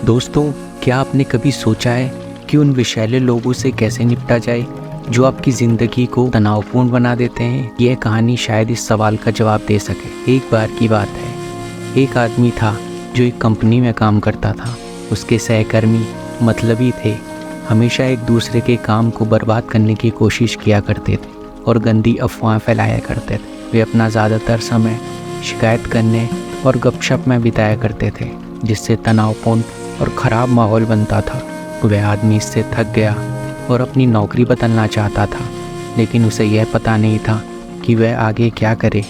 दोस्तों, क्या आपने कभी सोचा है कि उन विषैले लोगों से कैसे निपटा जाए जो आपकी ज़िंदगी को तनावपूर्ण बना देते हैं? यह कहानी शायद इस सवाल का जवाब दे सके। एक बार की बात है, एक आदमी था जो एक कंपनी में काम करता था। उसके सहकर्मी मतलबी थे, हमेशा एक दूसरे के काम को बर्बाद करने की कोशिश किया करते थे और गंदी अफवाहें फैलाया करते थे। वे अपना ज़्यादातर समय शिकायत करने और गपशप में बिताया करते थे, जिससे तनावपूर्ण और ख़राब माहौल बनता था। वह आदमी इससे थक गया और अपनी नौकरी बदलना चाहता था, लेकिन उसे यह पता नहीं था कि वह आगे क्या करे।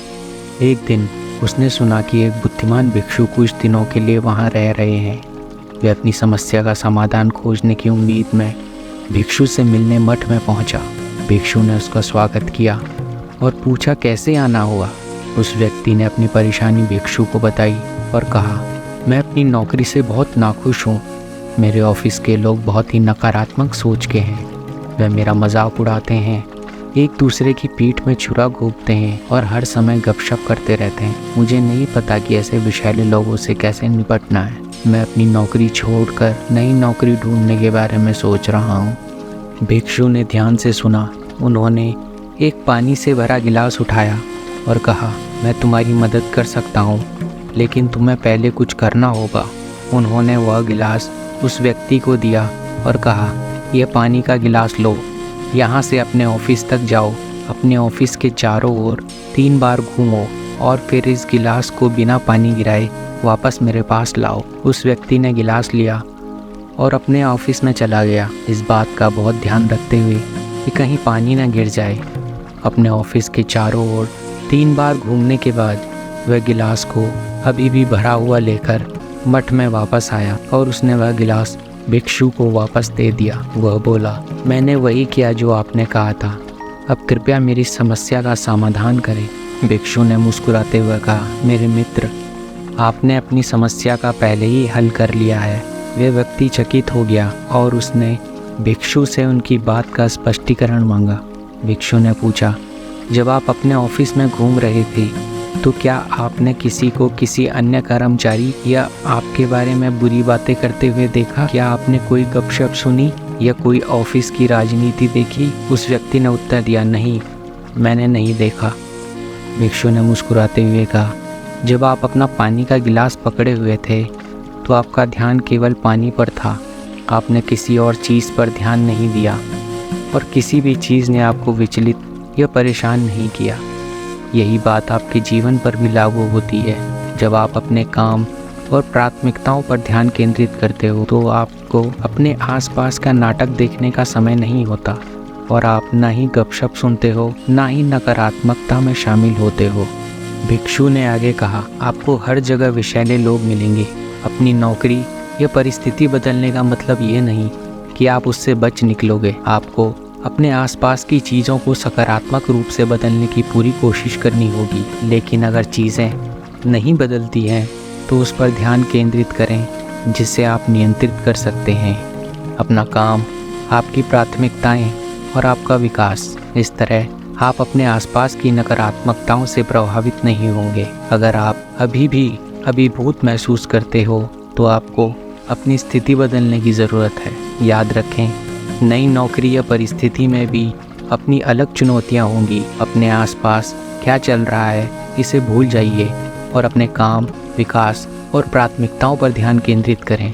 एक दिन उसने सुना कि एक बुद्धिमान भिक्षु कुछ दिनों के लिए वहाँ रह रहे हैं। वह अपनी समस्या का समाधान खोजने की उम्मीद में भिक्षु से मिलने मठ में पहुँचा। भिक्षु ने उसका स्वागत किया और पूछा कैसे आना हुआ। उस व्यक्ति ने अपनी परेशानी भिक्षु को बताई और कहा, मैं अपनी नौकरी से बहुत नाखुश हूँ। मेरे ऑफिस के लोग बहुत ही नकारात्मक सोच के हैं। वह मेरा मजाक उड़ाते हैं, एक दूसरे की पीठ में छुरा घोंपते हैं और हर समय गपशप करते रहते हैं। मुझे नहीं पता कि ऐसे विषैले लोगों से कैसे निपटना है। मैं अपनी नौकरी छोड़कर नई नौकरी ढूंढने के बारे में सोच रहा हूँ। भिक्षु ने ध्यान से सुना। उन्होंने एक पानी से भरा गिलास उठाया और कहा, मैं तुम्हारी मदद कर सकता हूँ, लेकिन तुम्हें पहले कुछ करना होगा। उन्होंने वह गिलास उस व्यक्ति को दिया और कहा, यह पानी का गिलास लो, यहाँ से अपने ऑफिस तक जाओ, अपने ऑफिस के चारों ओर 3 बार घूमो और फिर इस गिलास को बिना पानी गिराए वापस मेरे पास लाओ। उस व्यक्ति ने गिलास लिया और अपने ऑफिस में चला गया, इस बात का बहुत ध्यान रखते हुए कि कहीं पानी न गिर जाए। अपने ऑफिस के चारों ओर 3 बार घूमने के बाद वह गिलास को अभी भी भरा हुआ लेकर मठ में वापस आया और उसने वह गिलास भिक्षु को वापस दे दिया। वह बोला, मैंने वही किया जो आपने कहा था, अब कृपया मेरी समस्या का समाधान करें। भिक्षु ने मुस्कुराते हुए कहा, मेरे मित्र, आपने अपनी समस्या का पहले ही हल कर लिया है। वह व्यक्ति चकित हो गया और उसने भिक्षु से उनकी बात का स्पष्टीकरण मांगा। भिक्षु ने पूछा, जब आप अपने ऑफिस में घूम रहे थे तो क्या आपने किसी को किसी अन्य कर्मचारी या आपके बारे में बुरी बातें करते हुए देखा? क्या आपने कोई गपशप सुनी या कोई ऑफिस की राजनीति देखी? उस व्यक्ति ने उत्तर दिया, नहीं, मैंने नहीं देखा। भिक्षु ने मुस्कुराते हुए कहा, जब आप अपना पानी का गिलास पकड़े हुए थे तो आपका ध्यान केवल पानी पर था। आपने किसी और चीज़ पर ध्यान नहीं दिया और किसी भी चीज़ ने आपको विचलित या परेशान नहीं किया। यही बात आपके जीवन पर भी लागू होती है। जब आप अपने काम और प्राथमिकताओं पर ध्यान केंद्रित करते हो तो आपको अपने आसपास का नाटक देखने का समय नहीं होता और आप ना ही गपशप सुनते हो, ना ही नकारात्मकता में शामिल होते हो। भिक्षु ने आगे कहा, आपको हर जगह विषैले लोग मिलेंगे। अपनी नौकरी या परिस्थिति बदलने का मतलब ये नहीं कि आप उससे बच निकलोगे। आपको अपने आसपास की चीज़ों को सकारात्मक रूप से बदलने की पूरी कोशिश करनी होगी। लेकिन अगर चीज़ें नहीं बदलती हैं तो उस पर ध्यान केंद्रित करें जिससे आप नियंत्रित कर सकते हैं अपना काम, आपकी प्राथमिकताएं और आपका विकास। इस तरह आप अपने आसपास की नकारात्मकताओं से प्रभावित नहीं होंगे। अगर आप अभी भी अभिभूत महसूस करते हो तो आपको अपनी स्थिति बदलने की ज़रूरत है। याद रखें, नई नौकरी या परिस्थिति में भी अपनी अलग चुनौतियां होंगी। अपने आसपास क्या चल रहा है इसे भूल जाइए और अपने काम, विकास और प्राथमिकताओं पर ध्यान केंद्रित करें।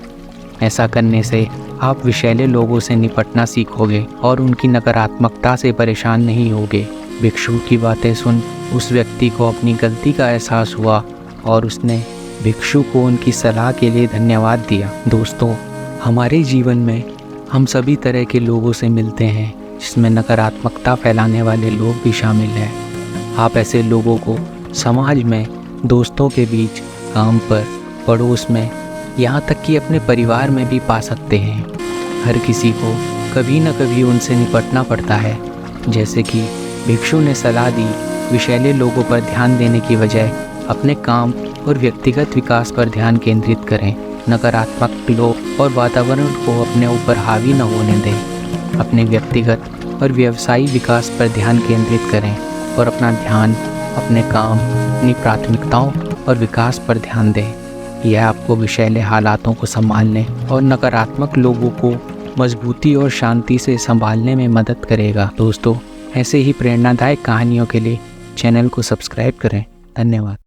ऐसा करने से आप विषैले लोगों से निपटना सीखोगे और उनकी नकारात्मकता से परेशान नहीं होगे। भिक्षु की बातें सुन उस व्यक्ति को अपनी गलती का एहसास हुआ और उसने भिक्षु को उनकी सलाह के लिए धन्यवाद दिया। दोस्तों, हमारे जीवन में हम सभी तरह के लोगों से मिलते हैं, जिसमें नकारात्मकता फैलाने वाले लोग भी शामिल हैं। आप ऐसे लोगों को समाज में, दोस्तों के बीच, काम पर, पड़ोस में, यहाँ तक कि अपने परिवार में भी पा सकते हैं। हर किसी को कभी न कभी उनसे निपटना पड़ता है। जैसे कि भिक्षु ने सलाह दी, विषैले लोगों पर ध्यान देने की बजाय अपने काम और व्यक्तिगत विकास पर ध्यान केंद्रित करें। नकारात्मक लोग और वातावरण को अपने ऊपर हावी न होने दें। अपने व्यक्तिगत और व्यवसायिक विकास पर ध्यान केंद्रित करें और अपना ध्यान अपने काम, अपनी प्राथमिकताओं और विकास पर ध्यान दें। यह आपको विषैले हालातों को संभालने और नकारात्मक लोगों को मजबूती और शांति से संभालने में मदद करेगा। दोस्तों, ऐसे ही प्रेरणादायक कहानियों के लिए चैनल को सब्सक्राइब करें। धन्यवाद।